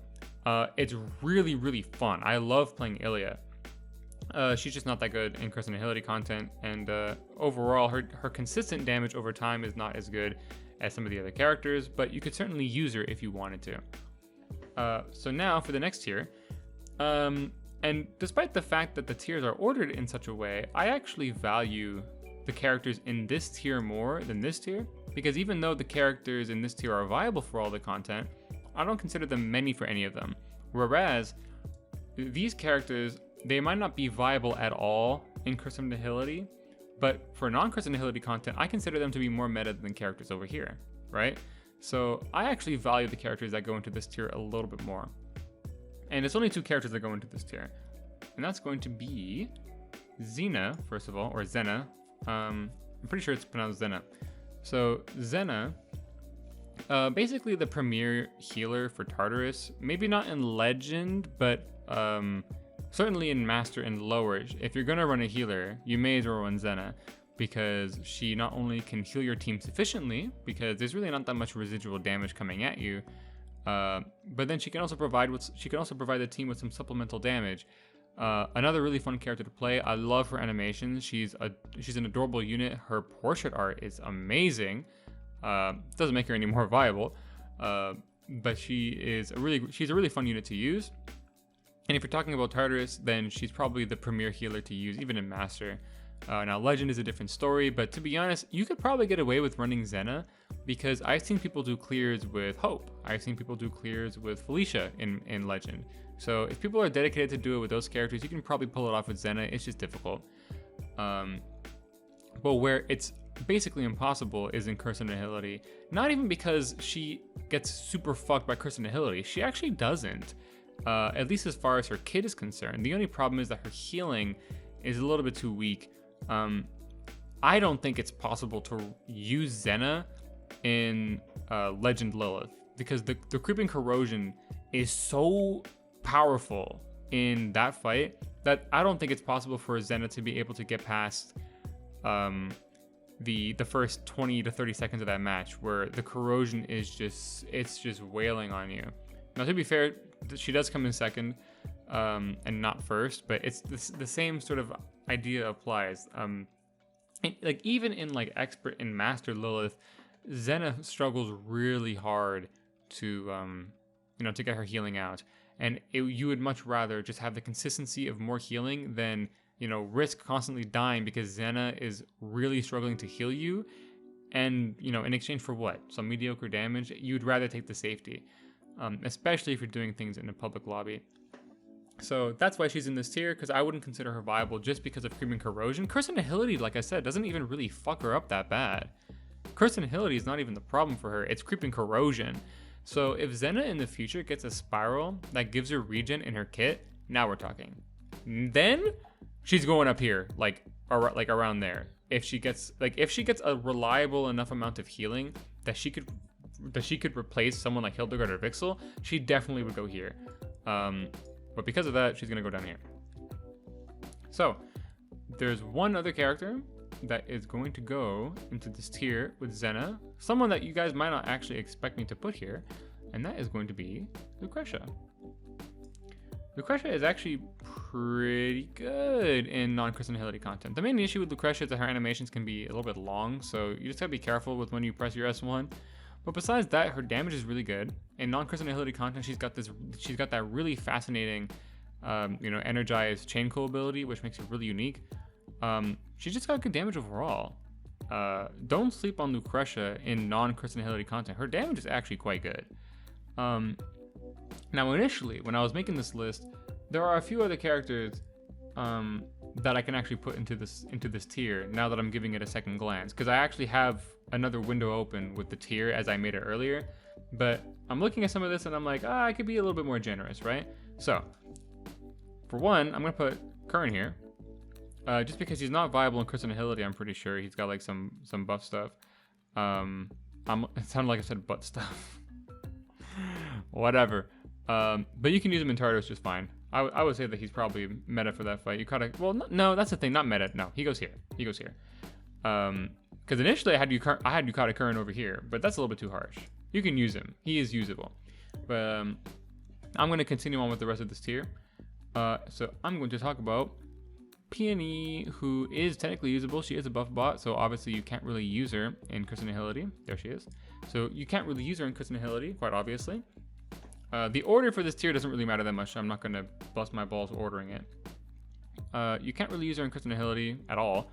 It's really, really fun. I love playing Ilya. She's just not that good in Curse and Nihility content, and overall, her consistent damage over time is not as good as some of the other characters, but you could certainly use her if you wanted to. So now for the next tier, and despite the fact that the tiers are ordered in such a way, I actually value the characters in this tier more than this tier, because even though the characters in this tier are viable for all the content, I don't consider them many for any of them. Whereas these characters, they might not be viable at all in Curse and Nihility, but for non-Curse and Nihility content, I consider them to be more meta than characters over here, right? So I actually value the characters that go into this tier a little bit more. And it's only 2 characters that go into this tier. And that's going to be Zena, first of all, or Zena. I'm pretty sure it's pronounced Zena. So Zena, basically the premier healer for Tartarus. Maybe not in Legend, but certainly in Master and lower. If you're gonna run a healer, you may as well run Zena, because she not only can heal your team sufficiently, because there's really not that much residual damage coming at you, but then she can also provide the team with some supplemental damage. Another really fun character to play. I love her animations. She's an adorable unit. Her portrait art is amazing. Doesn't make her any more viable, but she's a really fun unit to use. And if you're talking about Tartarus, then she's probably the premier healer to use, even in Master. Now Legend is a different story, but to be honest, you could probably get away with running Zena because I've seen people do clears with Hope. I've seen people do clears with Felicia in Legend. So if people are dedicated to do it with those characters, you can probably pull it off with Zena. It's just difficult. But where it's basically impossible is in Curse and Nihility. Not even because she gets super fucked by Curse and Nihility. She actually doesn't. At least as far as her kid is concerned. The only problem is that her healing is a little bit too weak. I don't think it's possible to use Zena in Legend Lilith because the Creeping Corrosion is so powerful in that fight that I don't think it's possible for Zena to be able to get past the first 20 to 30 seconds of that match where the corrosion is just wailing on you. Now to be fair, she does come in second and not first, but it's the same sort of idea applies. Like even in like Expert and Master Lilith, Zena struggles really hard to to get her healing out, and you would much rather just have the consistency of more healing than risk constantly dying because Zena is really struggling to heal you, and in exchange for what? Some mediocre damage. You'd rather take the safety, especially if you're doing things in a public lobby. So that's why she's in this tier, because I wouldn't consider her viable just because of Creeping Corrosion. Curse and Nihility, like I said, doesn't even really fuck her up that bad. Curse and Nihility is not even the problem for her, it's Creeping Corrosion. So if Zena in the future gets a spiral that gives her regen in her kit, now we're talking. Then she's going up here, like around there. If she gets a reliable enough amount of healing that she could replace someone like Hildegard or Vixel, she definitely would go here. But because of that, she's gonna go down here. So there's one other character that is going to go into this tier with Zena, someone that you guys might not actually expect me to put here, and that is going to be Lucretia. Lucretia is actually pretty good in non-Curse and Nihility content. The main issue with Lucretia is that her animations can be a little bit long, so you just gotta be careful with when you press your S1. But besides that, her damage is really good. In non-Curse and Nihility content, she's got that really fascinating, energized chain cool ability, which makes it really unique. She's just got good damage overall. Don't sleep on Lucretia in non-Curse and Nihility content. Her damage is actually quite good. Now, initially, when I was making this list, there are a few other characters that I can actually put into this tier now that I'm giving it a second glance, because I actually have another window open with the tier as I made it earlier. But I'm looking at some of this and I'm like, I could be a little bit more generous, right? So, for one, I'm gonna put Curran here. Just because he's not viable in Curse and Nihility, I'm pretty sure. He's got like some buff stuff. It sounded like I said butt stuff. Whatever. But you can use him in Tartarus just fine. I would say that he's probably meta for that fight. You gotta, well, no, that's the thing, not meta. No, he goes here. Because initially I had Yukata Curran over here, but that's a little bit too harsh. You can use him. He is usable. But I'm going to continue on with the rest of this tier. So I'm going to talk about Peony, who is technically usable. She is a buff bot, so obviously you can't really use her in Curse and Nihility. There she is. So you can't really use her in Curse and Nihility, quite obviously. The order for this tier doesn't really matter that much. I'm not going to bust my balls ordering it. You can't really use her in Curse and Nihility at all.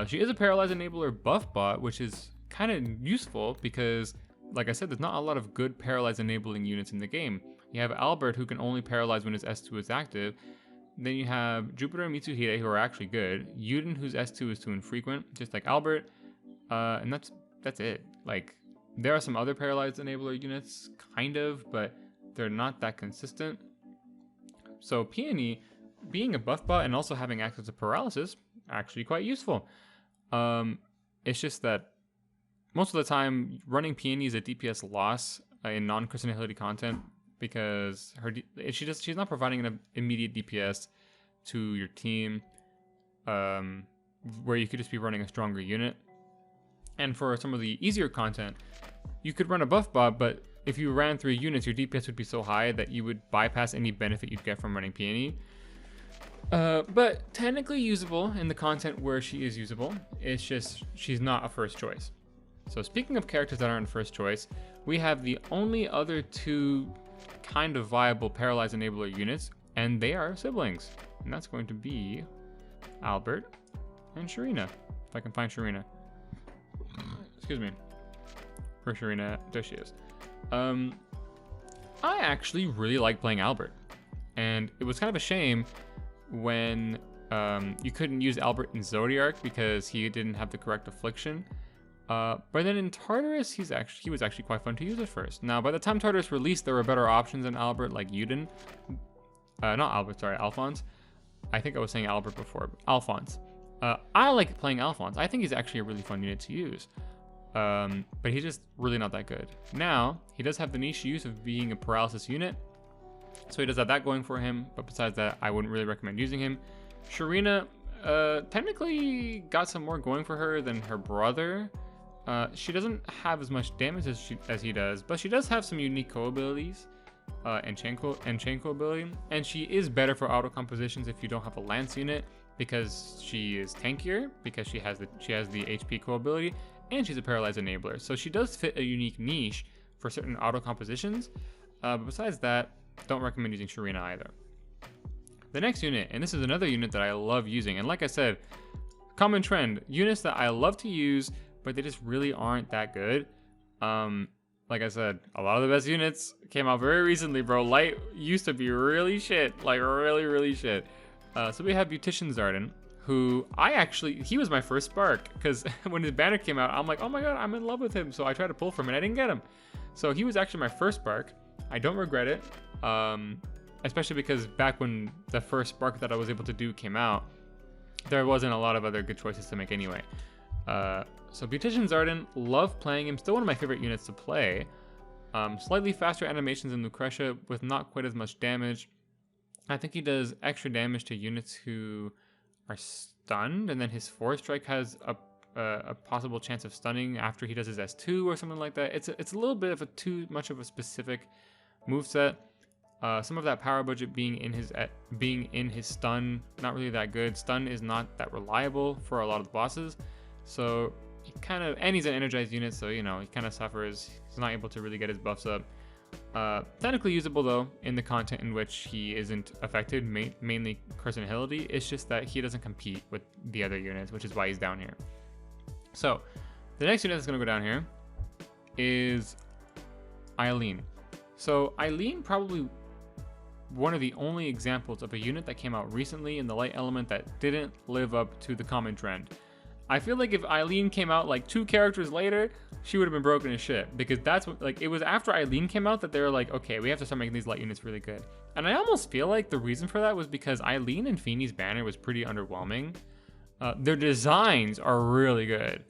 She is a Paralyze Enabler buff bot, which is kind of useful because, like I said, there's not a lot of good Paralyze Enabling units in the game. You have Albert, who can only Paralyze when his S2 is active. Then you have Jupiter and Mitsuhide, who are actually good. Euden, whose S2 is too infrequent, just like Albert. And that's it. Like, there are some other Paralyze Enabler units, kind of, but they're not that consistent. So Peony, being a buff bot and also having access to paralysis, actually quite useful. It's just that most of the time running Peony is a DPS loss in non-Curse and Nihility content because she's not providing an immediate DPS to your team, where you could just be running a stronger unit. And for some of the easier content, you could run a buff bot, but if you ran 3 units, your DPS would be so high that you would bypass any benefit you'd get from running Peony. But technically usable in the content where she is usable. It's just she's not a first choice. So speaking of characters that aren't first choice, we have the only other 2 kind of viable Paralyze Enabler units, and they are siblings. And that's going to be Albert And Sharina, if I can find Sharina. Excuse me. Where's Sharina? There she is. I actually really like playing Albert. And it was kind of a shame when you couldn't use Albert in Zodiark because he didn't have the correct affliction. But then in Tartarus, he was actually quite fun to use at first. Now, by the time Tartarus released, there were better options than Albert, like Euden. Not Albert, sorry, Alphonse. I think I was saying Albert before. Alphonse. I like playing Alphonse. I think he's actually a really fun unit to use. But he's just really not that good. Now, he does have the niche use of being a paralysis unit. So he does have that going for him. But besides that, I wouldn't really recommend using him. Sharina, technically got some more going for her than her brother. She doesn't have as much damage as he does, but she does have some unique co-abilities and chain co-ability, and she is better for auto compositions if you don't have a lance unit because she is tankier because she has the HP co-ability and she's a paralyzed enabler. So she does fit a unique niche for certain auto compositions. But besides that, don't recommend using Sharina either. The next unit, and this is another unit that I love using, and like I said, common trend, units that I love to use, but they just really aren't that good. Like I said, a lot of the best units came out very recently, bro. Light used to be really shit, like really, really shit. So we have Beautician Zardan, who he was my first spark, because when his banner came out, I'm like, oh my god, I'm in love with him. So I tried to pull from him, and I didn't get him. So he was actually my first spark. I don't regret it, especially because back when the first spark that I was able to do came out, there wasn't a lot of other good choices to make anyway. So Beautician Zardan, love playing him, still one of my favorite units to play. Slightly faster animations than Lucretia with not quite as much damage. I think he does extra damage to units who are stunned, and then his 4-strike has a possible chance of stunning after he does his S2 or something like that. It's a little bit of too much of a specific moveset. Some of that power budget being in his stun, not really that good. Stun is not that reliable for a lot of the bosses. So and he's an energized unit, so he kind of suffers. He's not able to really get his buffs up. Technically usable though in the content in which he isn't affected, mainly Curse and Agility. It's just that he doesn't compete with the other units, which is why he's down here. So the next unit that's going to go down here is Eileen. So Eileen, probably one of the only examples of a unit that came out recently in the light element that didn't live up to the common trend. I feel like if Eileen came out like 2 characters later, she would have been broken as shit, because that's what, like, it was after Eileen came out that they were like, okay, we have to start making these light units really good. And I almost feel like the reason for that was because Eileen and Feeney's banner was pretty underwhelming. Their designs are really good.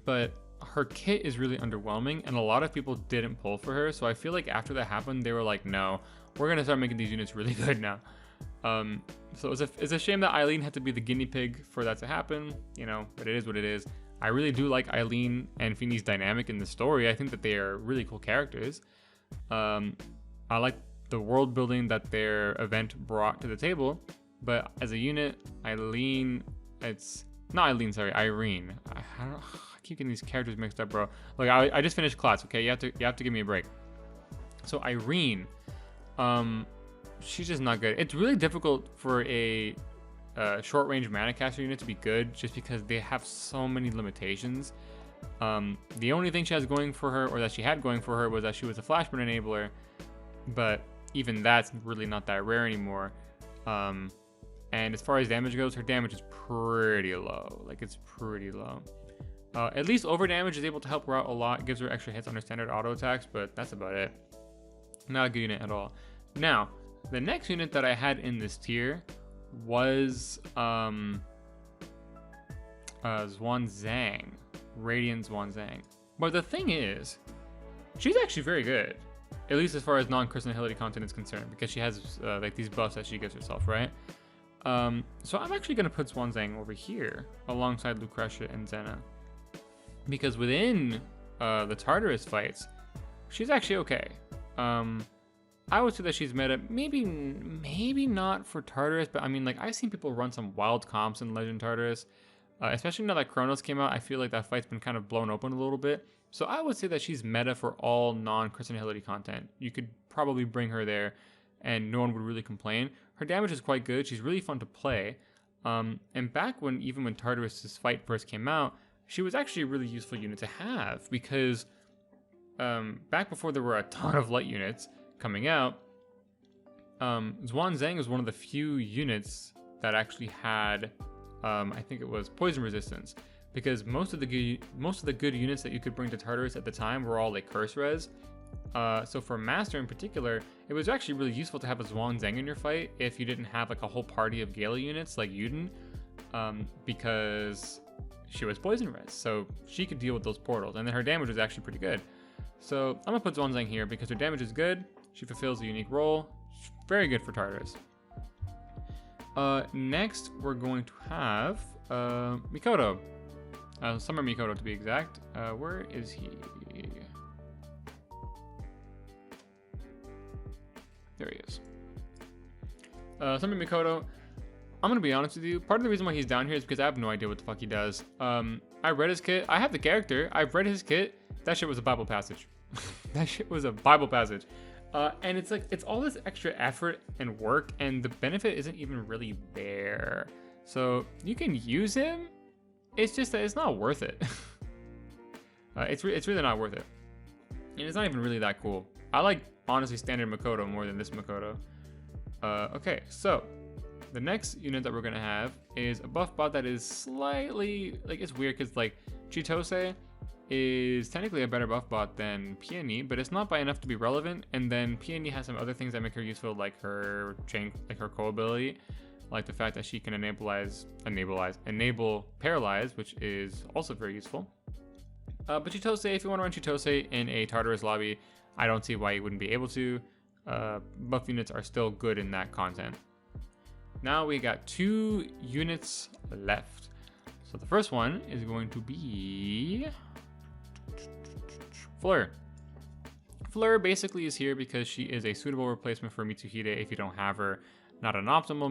But her kit is really underwhelming, and a lot of people didn't pull for her. So I feel like after that happened, they were like, no, we're gonna start making these units really good now. So it's a shame that Eileen had to be the guinea pig for that to happen, but it is what it is. I really do like Eileen and Feeney's dynamic in the story. I think that they are really cool characters. I like the world building that their event brought to the table, but as a unit, Irene. I keep getting these characters mixed up, bro. Like I just finished class, okay? You have to give me a break. So Irene, she's just not good. It's really difficult for a short range mana caster unit to be good just because they have so many limitations. The only thing she has going for her, or that she had going for her, was that she was a flashburn enabler, but even that's really not that rare anymore. And as far as damage goes, her damage is pretty low. Like, it's pretty low. At least over damage is able to help her out a lot. It gives her extra hits on her standard auto attacks, but that's about it. Not a good unit at all. Now, the next unit that I had in this tier was Zhuangzang, Radiant Zhuangzang. But the thing is, she's actually very good, at least as far as non-Curse and Agility content is concerned, because she has like these buffs that she gives herself, right? So I'm actually gonna put Zhuangzang over here alongside Lucretia and Zena, because within the Tartarus fights, she's actually okay. I would say that she's meta, maybe not for Tartarus, but I mean, like, I've seen people run some wild comps in Legend Tartarus, especially now that Chronos came out. I feel like that fight's been kind of blown open a little bit. So I would say that she's meta for all non-Curse and Agility content. You could probably bring her there and no one would really complain. Her damage is quite good. She's really fun to play. And back when, even when Tartarus' fight first came out, she was actually a really useful unit to have, because back before there were a ton of light units coming out, Zhuangzhang was one of the few units that actually had, I think it was poison resistance, because most of the good units that you could bring to Tartarus at the time were all like curse res. So for Master in particular, it was actually really useful to have a Zhuangzhang in your fight if you didn't have like a whole party of Gala units like Euden, because she was poison res, so she could deal with those portals, and then her damage was actually pretty good. So I'm gonna put Zhuangzhang here because her damage is good. She fulfills a unique role. Very good for Tartarus. Next, we're going to have Mikoto. Summer Mikoto to be exact. Where is he? There he is. Summer Mikoto. I'm gonna be honest with you. Part of the reason why he's down here is because I have no idea what the fuck he does. I read his kit. I have the character. I've read his kit. That shit was a Bible passage. That shit was a Bible passage. And it's like, it's all this extra effort and work, and the benefit isn't even really there. So you can use him. It's just that it's not worth it. It's really not worth it. And it's not even really that cool. I like, honestly, standard Mikoto more than this Mikoto. Okay, so the next unit that we're gonna have is a buff bot that is slightly, like, it's weird because like Chitose is technically a better buff bot than Peony, but it's not by enough to be relevant. And then Peony has some other things that make her useful, like her chain, like her co ability, like the fact that she can enable paralyze, which is also very useful. But Chitose, if you want to run Chitose in a Tartarus lobby, I don't see why you wouldn't be able to. Buff units are still good in that content. Now we got 2 units left. So the first one is going to be Fleur. Fleur basically is here because she is a suitable replacement for Mitsuhide if you don't have her. Not an optimal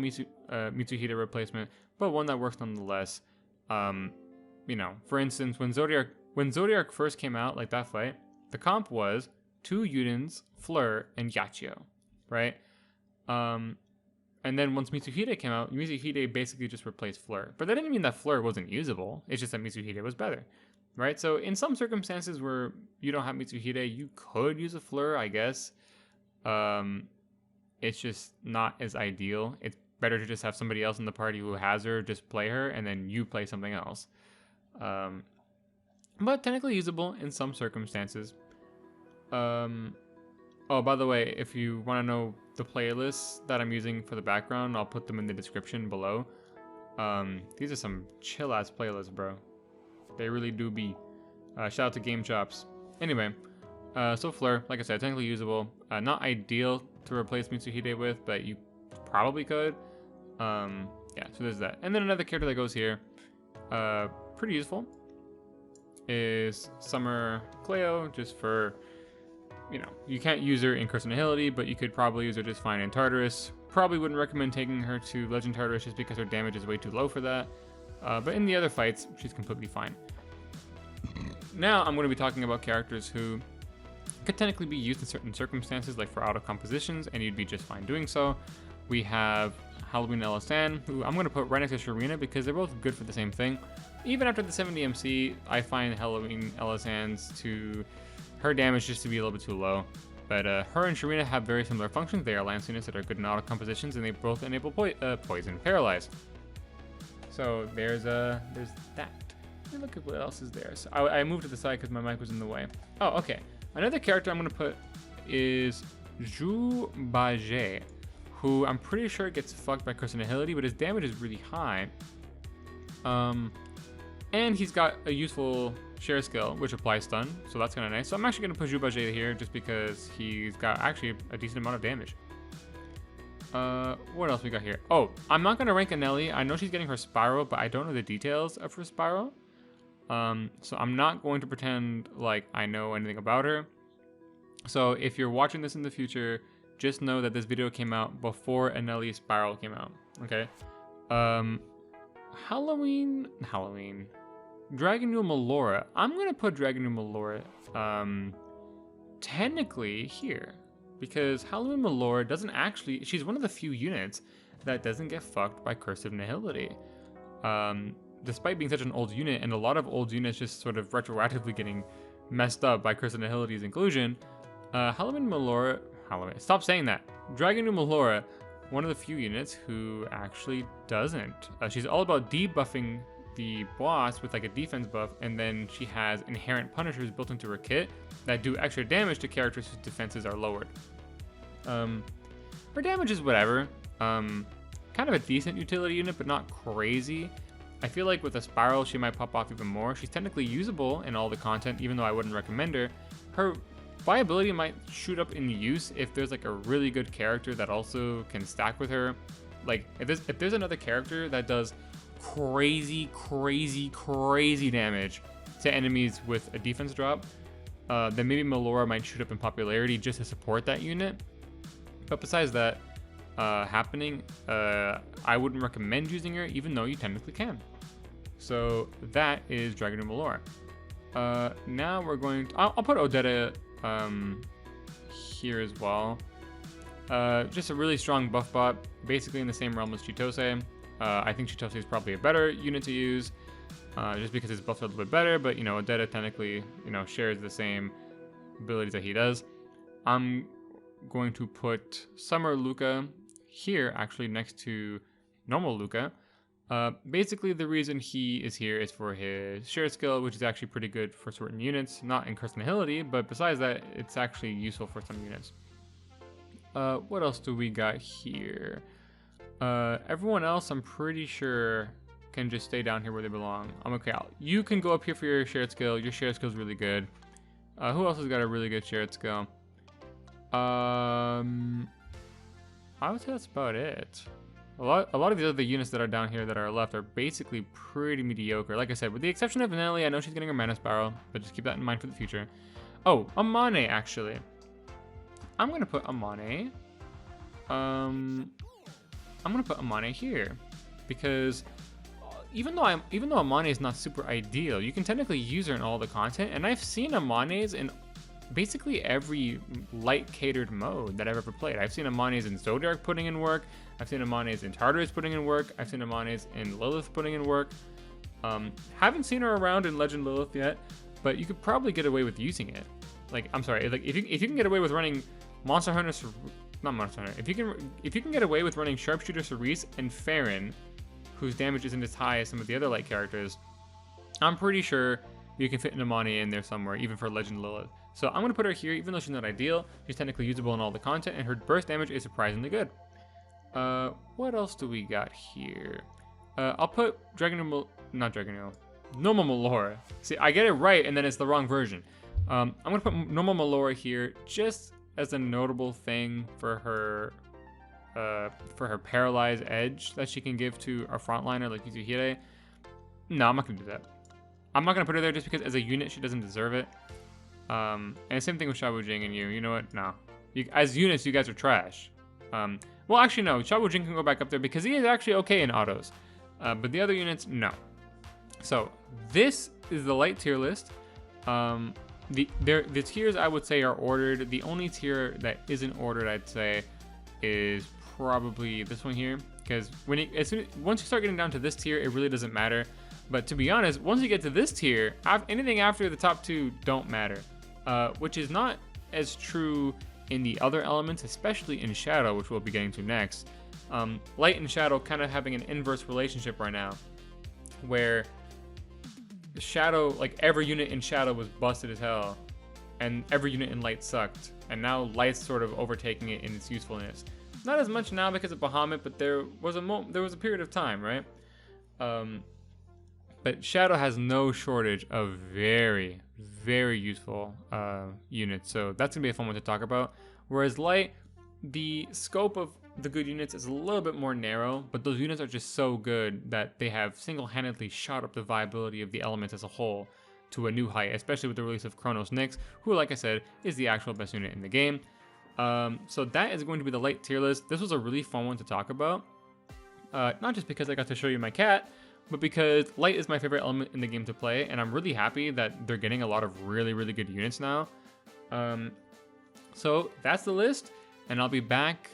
Mitsuhide replacement, but one that works nonetheless. You know, for instance, when Zodiark first came out, like that fight, the comp was 2 Eudens, Fleur, and Yachio, right? And then once Mitsuhide came out, Mitsuhide basically just replaced Fleur. But that didn't mean that Fleur wasn't usable. It's just that Mitsuhide was better, right? So in some circumstances where you don't have Mitsuhide, you could use a Fleur, I guess. It's just not as ideal. It's better to just have somebody else in the party who has her, just play her, and then you play something else. But technically usable in some circumstances. Oh, by the way, if you want to know the playlists that I'm using for the background, I'll put them in the description below. These are some chill-ass playlists, bro. They really do be. Shout out to Game Chops. Anyway, so Fleur, like I said, technically usable. Not ideal to replace Mitsuhide with, but you probably could. Yeah, so there's that. And then another character that goes here, pretty useful, is Summer Cleo, just for, you know, you can't use her in Curse Annihility, but you could probably use her just fine in Tartarus. Probably wouldn't recommend taking her to Legend Tartarus just because her damage is way too low for that. But in the other fights, she's completely fine. Now I'm going to be talking about characters who could technically be used in certain circumstances, like for auto compositions, and you'd be just fine doing so. We have Halloween Elisan, who I'm going to put right next to Sharina because they're both good for the same thing. Even after the 70 MC, I find Halloween Elisan's her damage just to be a little bit too low. But her and Sharina have very similar functions. They are lance units that are good in auto compositions, and they both enable poison paralyze. So there's that. Let me look at what else is there. So I moved to the side because my mic was in the way. Oh, okay. Another character I'm going to put is Zhu Bajie, who I'm pretty sure gets fucked by Curse Annihility, but his damage is really high. And he's got a useful share skill, which applies stun, so that's kind of nice. So I'm actually going to put Zhu Bajie here just because he's got actually a decent amount of damage. What else we got here? Oh, I'm not going to rank Anelli. I know she's getting her Spiral, but I don't know the details of her Spiral. So I'm not going to pretend like I know anything about her. So if you're watching this in the future, just know that this video came out before Anelli's Spiral came out, okay? Halloween. Dragonul Melora. I'm going to put Dragonul Melora, technically here. because Halloween Malora doesn't actually, she's one of the few units that doesn't get fucked by Cursive Nihility. Despite being such an old unit, and a lot of old units just sort of retroactively getting messed up by Cursive Nihility's inclusion, Halloween Malora, stop saying that. Dragon Malora, one of the few units who actually doesn't. She's all about debuffing the boss with like a defense buff, and then she has inherent punishers built into her kit that do extra damage to characters whose defenses are lowered. Her damage is whatever. Kind of a decent utility unit, but not crazy. I feel like with a Spiral, she might pop off even more. She's technically usable in all the content, even though I wouldn't recommend her. Her viability might shoot up in use if there's like a really good character that also can stack with her. Like if there's another character that does crazy damage to enemies with a defense drop, then maybe Malora might shoot up in popularity just to support that unit. But besides that happening, I wouldn't recommend using her, even though you technically can. So that is Dragon Malora. Now we're going to, I'll put Odetta here as well. Just a really strong buff bot, basically in the same realm as Chitose. I think Chitose is probably a better unit to use, just because his buffs are a little bit better, but, you know, Odetta technically, you know, shares the same abilities that he does. I'm going to put Summer Luca here, actually, next to normal Luca. Basically, the reason he is here is for his shared skill, which is actually pretty good for certain units, not in Curse Nihility, but besides that, it's actually useful for some units. What else do we got here? Everyone else, I'm pretty sure, can just stay down here where they belong. I'm okay. You can go up here for your shared skill. Your shared skill is really good. Who else has got a really good shared skill? I would say that's about it. A lot of the other units that are down here that are left are basically pretty mediocre. Like I said, with the exception of Vanelli, I know she's getting her Mana Spiral, but just keep that in mind for the future. Oh, Amane, actually. I'm gonna put Amane. I'm gonna put Amane here, because even though Amane is not super ideal, you can technically use her in all the content, and I've seen Amanes in basically every light catered mode that I've ever played. I've seen Amanes in Zodiac putting in work. I've seen Amanes in Tartarus putting in work. I've seen Amanes in Lilith putting in work. Haven't seen her around in Legend Lilith yet, but you could probably get away with using it. Like, I'm sorry, like if you can get away with running Monster Hunter, not Monster Hunter. If you can get away with running Sharpshooter Cerise and Farren, whose damage isn't as high as some of the other light characters, I'm pretty sure you can fit an Amane in there somewhere, even for Legend Lilith. So I'm gonna put her here, even though she's not ideal. She's technically usable in all the content, and her burst damage is surprisingly good. What else do we got here? I'll put normal Malora. See, I get it right, and then it's the wrong version. I'm gonna put normal Malora here, just as a notable thing for her paralyzed edge that she can give to a frontliner like Mitsuhide. No, I'm not gonna do that. I'm not gonna put her there just because as a unit she doesn't deserve it. And same thing with Xiaowu Jing and you. You know what? No. As units, you guys are trash. Well, actually, no. Xiaowu Jing can go back up there because he is actually okay in autos. But the other units, no. So, this is the light tier list. The tiers, I would say, are ordered. The only tier that isn't ordered, I'd say, is probably this one here. Because once you start getting down to this tier, it really doesn't matter. But to be honest, once you get to this tier, anything after the top two don't matter. Which is not as true in the other elements, especially in Shadow, which we'll be getting to next. Light and Shadow kind of having an inverse relationship right now, where Shadow, like every unit in Shadow was busted as hell, and every unit in Light sucked, and now Light's sort of overtaking it in its usefulness. Not as much now because of Bahamut, but there was a period of time, right? But Shadow has no shortage of very, very useful units, so that's going to be a fun one to talk about. Whereas Light, the scope of the good units is a little bit more narrow, but those units are just so good that they have single-handedly shot up the viability of the elements as a whole to a new height, especially with the release of Chronos Nyx, who, like I said, is the actual best unit in the game. So that is going to be the Light tier list. This was a really fun one to talk about, not just because I got to show you my cat, but because Light is my favorite element in the game to play, and I'm really happy that they're getting a lot of really, really good units now. So that's the list, and I'll be back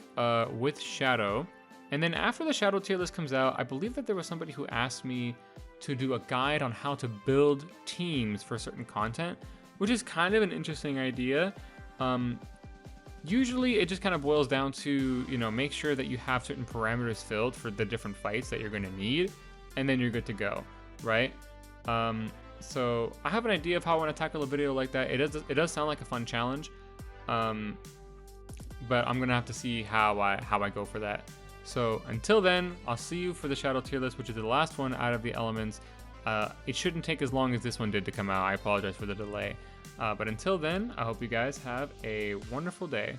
with Shadow. And then after the Shadow tier list comes out, I believe that there was somebody who asked me to do a guide on how to build teams for certain content, which is kind of an interesting idea. Usually it just kind of boils down to, you know, make sure that you have certain parameters filled for the different fights that you're going to need, and then you're good to go, right? So I have an idea of how I want to tackle a video like that. It does sound like a fun challenge, but I'm gonna have to see how I go for that. So until then, I'll see you for the Shadow tier list, which is the last one out of the elements. It shouldn't take as long as this one did to come out. I apologize for the delay. But until then, I hope you guys have a wonderful day.